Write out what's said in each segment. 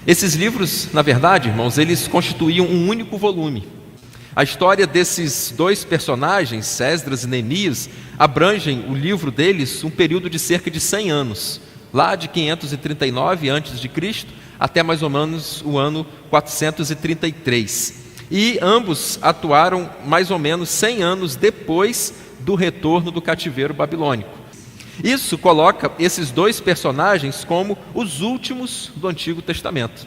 Esses livros, na verdade, irmãos, eles constituíam um único volume. A história desses dois personagens, Esdras e Neemias, abrangem o livro deles um período de cerca de 100 anos, lá de 539 a.C. até mais ou menos o ano 433. E ambos atuaram mais ou menos 100 anos depois do retorno do cativeiro babilônico. Isso coloca esses dois personagens como os últimos do Antigo Testamento.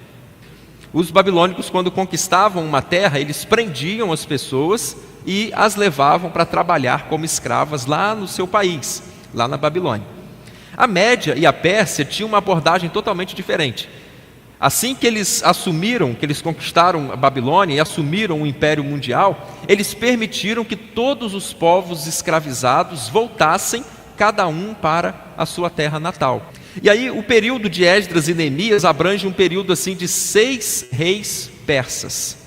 Os babilônicos, quando conquistavam uma terra, eles prendiam as pessoas e as levavam para trabalhar como escravas lá no seu país, lá na Babilônia. A Média e a Pérsia tinham uma abordagem totalmente diferente. Assim que eles conquistaram a Babilônia e assumiram o Império Mundial, eles permitiram que todos os povos escravizados voltassem, cada um para a sua terra natal. E aí o período de Esdras e Neemias abrange um período assim de 6 reis persas.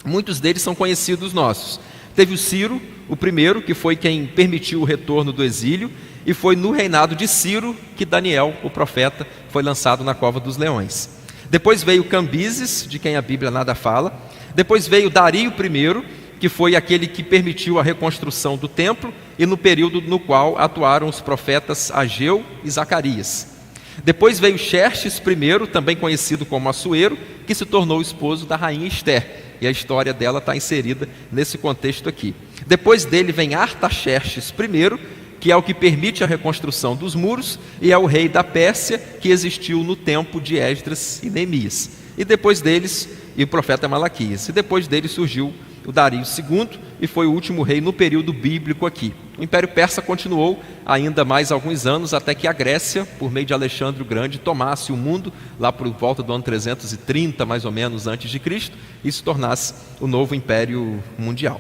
Muitos deles são conhecidos nossos. Teve o Ciro, o primeiro, que foi quem permitiu o retorno do exílio, e foi no reinado de Ciro que Daniel, o profeta, foi lançado na cova dos leões. Depois veio Cambises, de quem a Bíblia nada fala. Depois veio Dario I, que foi aquele que permitiu a reconstrução do templo e no período no qual atuaram os profetas Ageu e Zacarias. Depois veio Xerxes I, também conhecido como Assuero, que se tornou esposo da rainha Ester, e a história dela está inserida nesse contexto aqui. Depois dele vem Artaxerxes I, que é o que permite a reconstrução dos muros, e é o rei da Pérsia, que existiu no tempo de Esdras e Neemias. E depois deles, e o profeta Malaquias. E depois dele surgiu o Dario II, e foi o último rei no período bíblico aqui. O Império Persa continuou ainda mais alguns anos, até que a Grécia, por meio de Alexandre o Grande, tomasse o mundo, lá por volta do ano 330, mais ou menos, antes de Cristo, e se tornasse o novo Império Mundial.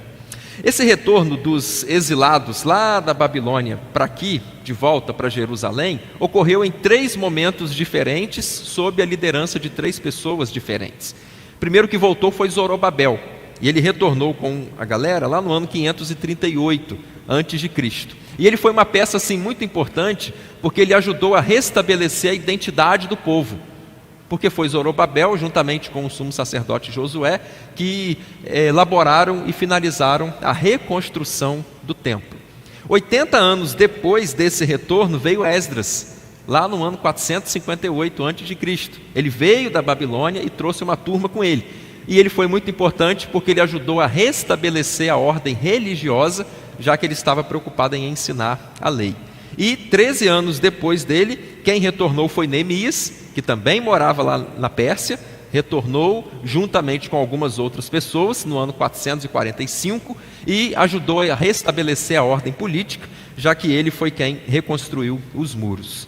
Esse retorno dos exilados lá da Babilônia para aqui, de volta para Jerusalém, ocorreu em 3 momentos diferentes, sob a liderança de 3 pessoas diferentes. O primeiro que voltou foi Zorobabel, e ele retornou com a galera lá no ano 538 a.C. E ele foi uma peça assim muito importante, porque ele ajudou a restabelecer a identidade do povo. Porque foi Zorobabel, juntamente com o sumo sacerdote Josué, que elaboraram e finalizaram a reconstrução do templo. 80 anos depois desse retorno veio Esdras, lá no ano 458 a.C. Ele veio da Babilônia e trouxe uma turma com ele. E ele foi muito importante porque ele ajudou a restabelecer a ordem religiosa, já que ele estava preocupado em ensinar a lei. E 13 anos depois dele, quem retornou foi Neemias, que também morava lá na Pérsia, retornou juntamente com algumas outras pessoas no ano 445 e ajudou a restabelecer a ordem política, já que ele foi quem reconstruiu os muros.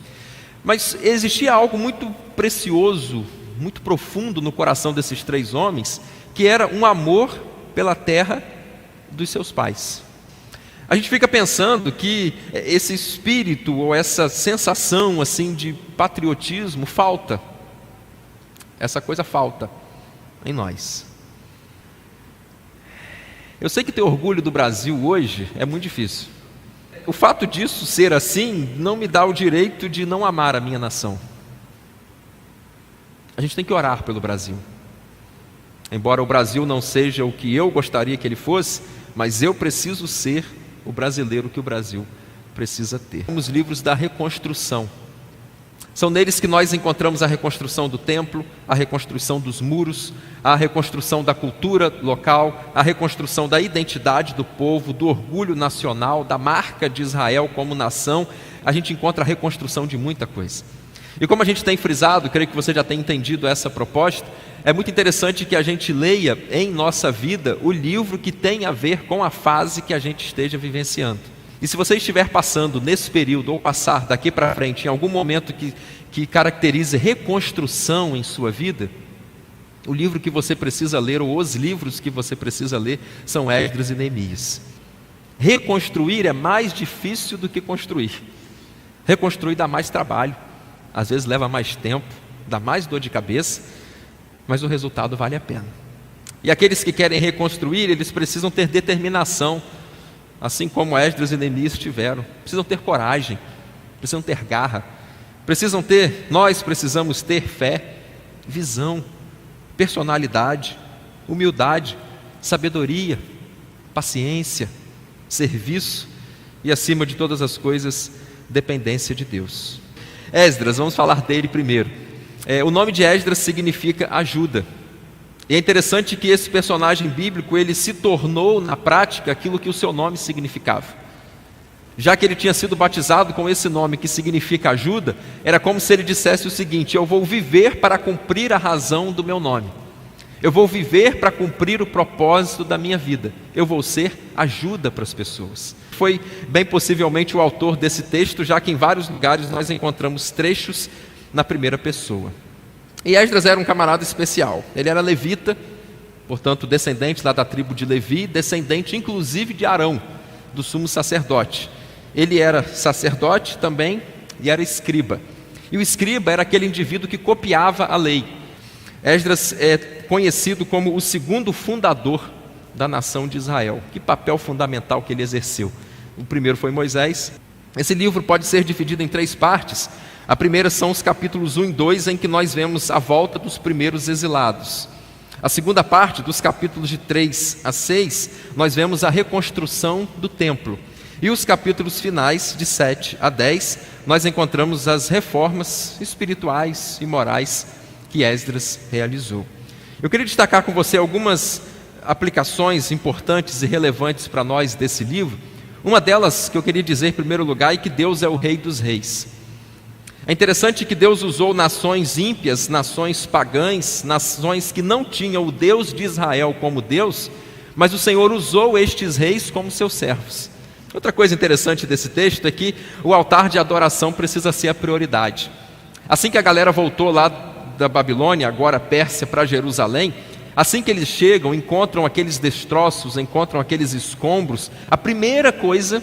Mas existia algo muito precioso, muito profundo no coração desses 3 homens, que era um amor pela terra dos seus pais. A gente fica pensando que esse espírito ou essa sensação assim de patriotismo falta. Essa coisa falta em nós. Eu sei que ter orgulho do Brasil hoje é muito difícil. O fato disso ser assim não me dá o direito de não amar a minha nação. A gente tem que orar pelo Brasil. Embora o Brasil não seja o que eu gostaria que ele fosse, mas eu preciso ser o brasileiro que o Brasil precisa ter. Os livros da reconstrução. São neles que nós encontramos a reconstrução do templo, a reconstrução dos muros, a reconstrução da cultura local, a reconstrução da identidade do povo, do orgulho nacional, da marca de Israel como nação. A gente encontra a reconstrução de muita coisa. E como a gente tem frisado, creio que você já tem entendido essa proposta, é muito interessante que a gente leia em nossa vida o livro que tem a ver com a fase que a gente esteja vivenciando. E se você estiver passando nesse período, ou passar daqui para frente, em algum momento que caracterize reconstrução em sua vida, o livro que você precisa ler, ou os livros que você precisa ler, são Esdras e Neemias. Reconstruir é mais difícil do que construir. Reconstruir dá mais trabalho, às vezes leva mais tempo, dá mais dor de cabeça, mas o resultado vale a pena. E aqueles que querem reconstruir, eles precisam ter determinação, assim como Esdras e Neemias tiveram. Precisam ter coragem, precisam ter garra, nós precisamos ter fé, visão. personalidade, humildade, sabedoria, paciência, serviço e, acima de todas as coisas, dependência de Deus. Esdras, vamos falar dele primeiro. O nome de Esdras significa ajuda. E é interessante que esse personagem bíblico, ele se tornou na prática aquilo que o seu nome significava. Já que ele tinha sido batizado com esse nome que significa ajuda, era como se ele dissesse o seguinte: eu vou viver para cumprir a razão do meu nome. Eu vou viver para cumprir o propósito da minha vida. Eu vou ser ajuda para as pessoas. Foi bem possivelmente o autor desse texto, já que em vários lugares nós encontramos trechos na primeira pessoa. E Esdras era um camarada especial. Ele era levita, portanto descendente lá da tribo de Levi, descendente inclusive de Arão, do sumo sacerdote. Ele era sacerdote também e era escriba. E o escriba era aquele indivíduo que copiava a lei. Esdras é conhecido como o segundo fundador da nação de Israel. Que papel fundamental que ele exerceu. O primeiro foi Moisés. Esse livro pode ser dividido em 3 partes. A primeira são os capítulos 1 e 2, em que nós vemos a volta dos primeiros exilados. A segunda parte, dos capítulos de 3 a 6, nós vemos a reconstrução do templo. E os capítulos finais, de 7 a 10, nós encontramos as reformas espirituais e morais que Esdras realizou. Eu queria destacar com você algumas aplicações importantes e relevantes para nós desse livro. Uma delas que eu queria dizer em primeiro lugar é que Deus é o Rei dos Reis. É interessante que Deus usou nações ímpias, nações pagãs, nações que não tinham o Deus de Israel como Deus, mas o Senhor usou estes reis como seus servos. Outra coisa interessante desse texto é que o altar de adoração precisa ser a prioridade. Assim que a galera voltou lá da Babilônia, agora Pérsia, para Jerusalém, assim que eles chegam, encontram aqueles destroços, encontram aqueles escombros, a primeira coisa,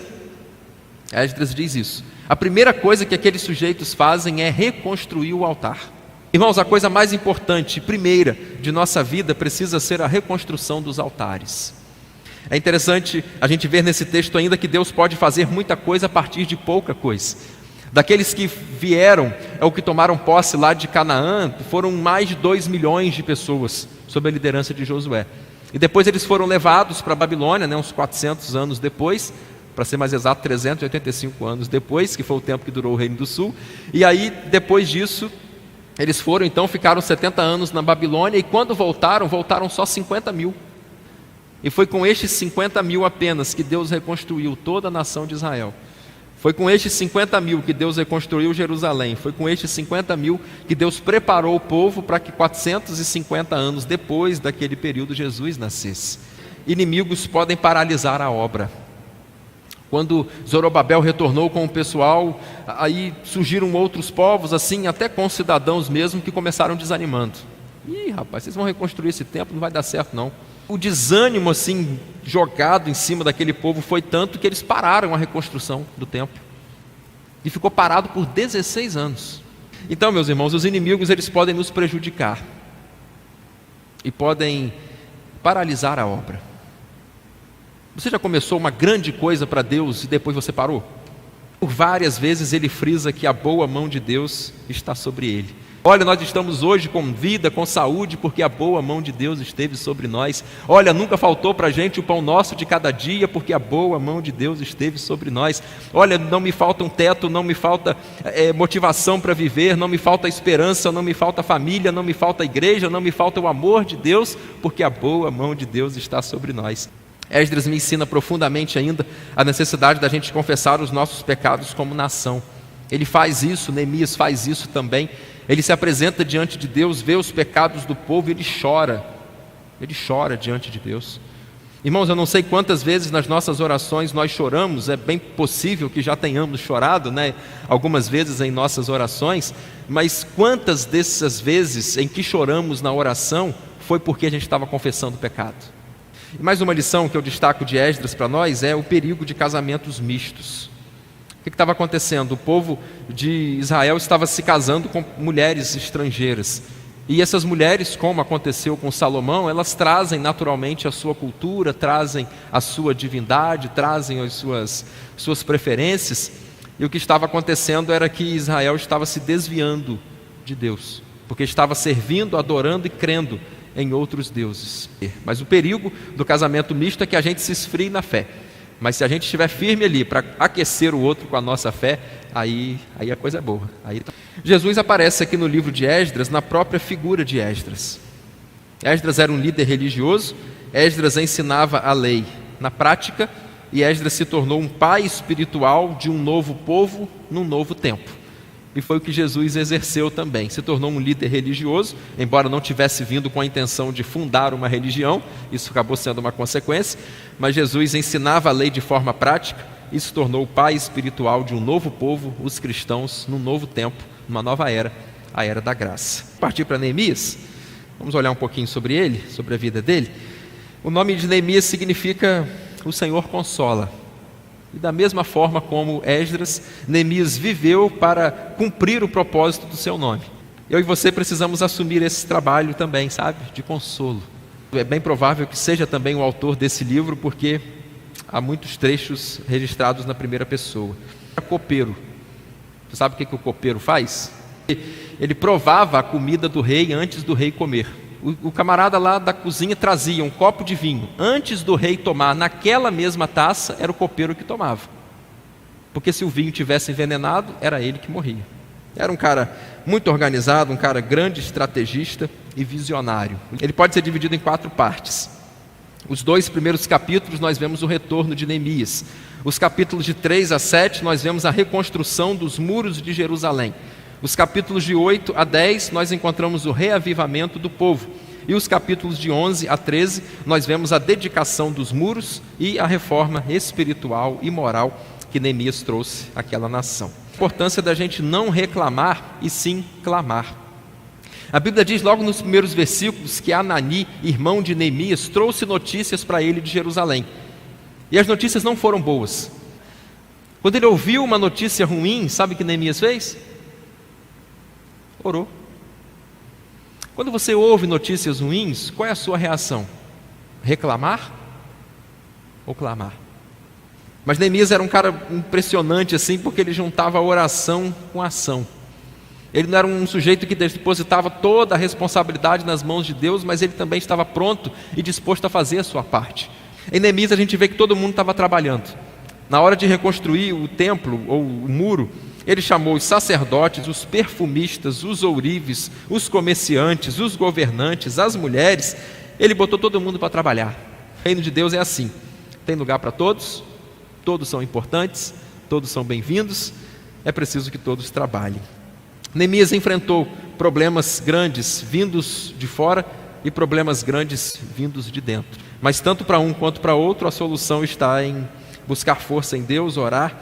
Esdras diz isso, a primeira coisa que aqueles sujeitos fazem é reconstruir o altar. Irmãos, a coisa mais importante, primeira, de nossa vida precisa ser a reconstrução dos altares. É interessante a gente ver nesse texto ainda que Deus pode fazer muita coisa a partir de pouca coisa. Daqueles que vieram, ou que tomaram posse lá de Canaã, foram mais de 2 milhões de pessoas, sob a liderança de Josué. E depois eles foram levados para a Babilônia, uns 400 anos depois, para ser mais exato, 385 anos depois, que foi o tempo que durou o Reino do Sul. E aí, depois disso, eles foram, então, ficaram 70 anos na Babilônia, e quando voltaram só 50 mil. E foi com estes 50 mil apenas que Deus reconstruiu toda a nação de Israel. Foi com estes 50 mil que Deus reconstruiu Jerusalém. Foi com estes 50 mil que Deus preparou o povo para que 450 anos depois daquele período Jesus nascesse. Inimigos podem paralisar a obra. Quando Zorobabel retornou com o pessoal, aí surgiram outros povos, assim, até com cidadãos mesmo, que começaram desanimando. Ih, rapaz, vocês vão reconstruir esse templo, não vai dar certo não. O desânimo assim jogado em cima daquele povo foi tanto que eles pararam a reconstrução do templo. E ficou parado por 16 anos. Então, meus irmãos, os inimigos eles podem nos prejudicar. E podem paralisar a obra. Você já começou uma grande coisa para Deus e depois você parou? Por várias vezes ele frisa que a boa mão de Deus está sobre ele. Olha, nós estamos hoje com vida, com saúde, porque a boa mão de Deus esteve sobre nós. Olha, nunca faltou para a gente o pão nosso de cada dia, porque a boa mão de Deus esteve sobre nós. Olha, não me falta um teto, não me falta motivação para viver, não me falta esperança, não me falta família, não me falta igreja, não me falta o amor de Deus, porque a boa mão de Deus está sobre nós. Esdras me ensina profundamente ainda a necessidade da gente confessar os nossos pecados como nação. Ele faz isso, Neemias faz isso também. Ele se apresenta diante de Deus, vê os pecados do povo e ele chora diante de Deus. Irmãos, eu não sei quantas vezes nas nossas orações nós choramos, é bem possível que já tenhamos chorado, algumas vezes em nossas orações, mas quantas dessas vezes em que choramos na oração foi porque a gente estava confessando o pecado. E mais uma lição que eu destaco de Esdras para nós é o perigo de casamentos mistos. O que estava acontecendo? O povo de Israel estava se casando com mulheres estrangeiras. E essas mulheres, como aconteceu com Salomão, elas trazem naturalmente a sua cultura, trazem a sua divindade, trazem as suas preferências. E o que estava acontecendo era que Israel estava se desviando de Deus, porque estava servindo, adorando e crendo em outros deuses. Mas o perigo do casamento misto é que a gente se esfrie na fé. Mas se a gente estiver firme ali para aquecer o outro com a nossa fé, aí a coisa é boa. Jesus aparece aqui no livro de Esdras, na própria figura de Esdras. Esdras era um líder religioso, Esdras ensinava a lei na prática, e Esdras se tornou um pai espiritual de um novo povo num novo tempo. E foi o que Jesus exerceu também. Se tornou um líder religioso, embora não tivesse vindo com a intenção de fundar uma religião, isso acabou sendo uma consequência, mas Jesus ensinava a lei de forma prática e se tornou o pai espiritual de um novo povo, os cristãos, num novo tempo, numa nova era, a era da graça. Partir para Neemias, vamos olhar um pouquinho sobre ele, sobre a vida dele. O nome de Neemias significa o Senhor consola. E da mesma forma como Esdras, Neemias viveu para cumprir o propósito do seu nome. Eu e você precisamos assumir esse trabalho também, sabe? De consolo. É bem provável que seja também o autor desse livro, porque há muitos trechos registrados na primeira pessoa. Copeiro. Você sabe o que o copeiro faz? Ele provava a comida do rei antes do rei comer. O camarada lá da cozinha trazia um copo de vinho. Antes do rei tomar naquela mesma taça, era o copeiro que tomava. Porque se o vinho tivesse envenenado, era ele que morria. Era um cara muito organizado, um cara grande, estrategista e visionário. Ele pode ser dividido em 4 partes. Os 2 primeiros capítulos nós vemos o retorno de Neemias. Os capítulos de 3 a 7 nós vemos a reconstrução dos muros de Jerusalém. Os capítulos de 8 a 10 nós encontramos o reavivamento do povo. E os capítulos de 11 a 13 nós vemos a dedicação dos muros e a reforma espiritual e moral que Neemias trouxe àquela nação. A importância da gente não reclamar e sim clamar. A Bíblia diz logo nos primeiros versículos que Anani, irmão de Neemias, trouxe notícias para ele de Jerusalém. E as notícias não foram boas. Quando ele ouviu uma notícia ruim, sabe o que Neemias fez? Orou. Quando você ouve notícias ruins, qual é a sua reação? Reclamar ou clamar? Mas Neemias era um cara impressionante assim, porque ele juntava a oração com a ação. Ele não era um sujeito que depositava toda a responsabilidade nas mãos de Deus, mas ele também estava pronto e disposto a fazer a sua parte. Em Neemias a gente vê que todo mundo estava trabalhando. Na hora de reconstruir o templo ou o muro, ele chamou os sacerdotes, os perfumistas, os ourives, os comerciantes, os governantes, as mulheres. Ele botou todo mundo para trabalhar. O reino de Deus é assim. Tem lugar para todos, todos são importantes, todos são bem-vindos. É preciso que todos trabalhem. Neemias enfrentou problemas grandes vindos de fora e problemas grandes vindos de dentro. Mas tanto para um quanto para outro, a solução está em buscar força em Deus, orar,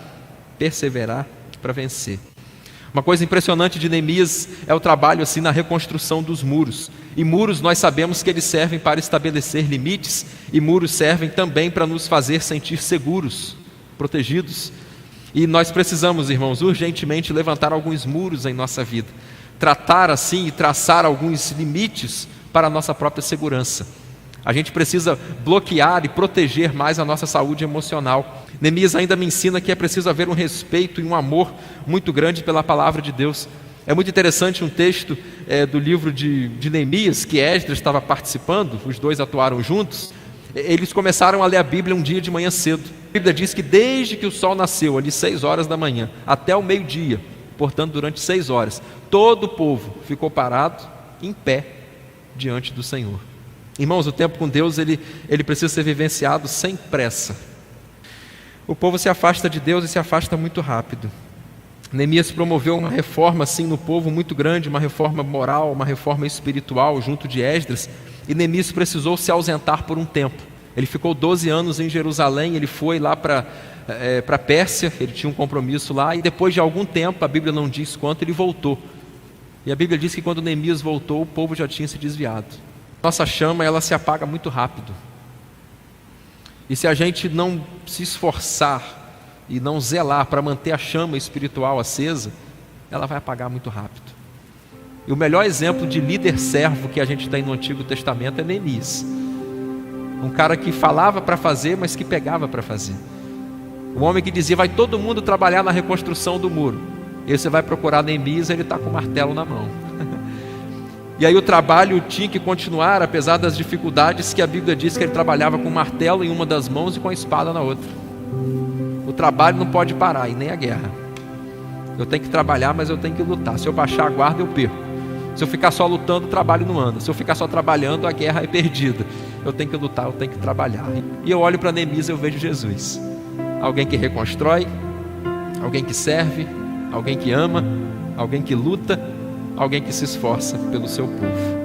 perseverar para vencer. Uma coisa impressionante de Neemias é o trabalho assim na reconstrução dos muros. E muros nós sabemos que eles servem para estabelecer limites, e muros servem também para nos fazer sentir seguros, protegidos. E nós precisamos, irmãos, urgentemente levantar alguns muros em nossa vida, tratar assim e traçar alguns limites para a nossa própria segurança. A gente precisa bloquear e proteger mais a nossa saúde emocional. Neemias ainda me ensina que é preciso haver um respeito e um amor muito grande pela palavra de Deus. É muito interessante um texto do livro de Neemias, que Esdras estava participando, os dois atuaram juntos. Eles começaram a ler a Bíblia um dia de manhã cedo. A Bíblia diz que desde que o sol nasceu, ali 6 horas da manhã, até o meio-dia, portanto durante 6 horas, todo o povo ficou parado, em pé, diante do Senhor. Irmãos, o tempo com Deus, ele precisa ser vivenciado sem pressa. O povo se afasta de Deus e se afasta muito rápido. Neemias promoveu uma reforma assim no povo muito grande, uma reforma moral, uma reforma espiritual junto de Esdras, e Neemias precisou se ausentar por um tempo. Ele ficou 12 anos em Jerusalém, ele foi lá para a Pérsia, ele tinha um compromisso lá, e depois de algum tempo, a Bíblia não diz quanto, ele voltou. E a Bíblia diz que quando Neemias voltou, o povo já tinha se desviado. Nossa chama, ela se apaga muito rápido. E se a gente não se esforçar e não zelar para manter a chama espiritual acesa, ela vai apagar muito rápido. E o melhor exemplo de líder servo que a gente tem no Antigo Testamento é Neemias. Um cara que falava para fazer, mas que pegava para fazer. Um homem que dizia, vai todo mundo trabalhar na reconstrução do muro. E você vai procurar Neemias, ele está com o martelo na mão. E aí o trabalho tinha que continuar, apesar das dificuldades, que a Bíblia diz que ele trabalhava com um martelo em uma das mãos e com a espada na outra. O trabalho não pode parar, e nem a guerra. Eu tenho que trabalhar, mas eu tenho que lutar. Se eu baixar a guarda, eu perco. Se eu ficar só lutando, o trabalho não anda. Se eu ficar só trabalhando, a guerra é perdida. Eu tenho que lutar, eu tenho que trabalhar. E eu olho para Neemias e eu vejo Jesus. Alguém que reconstrói, alguém que serve, alguém que ama, alguém que luta, alguém que se esforça pelo seu povo.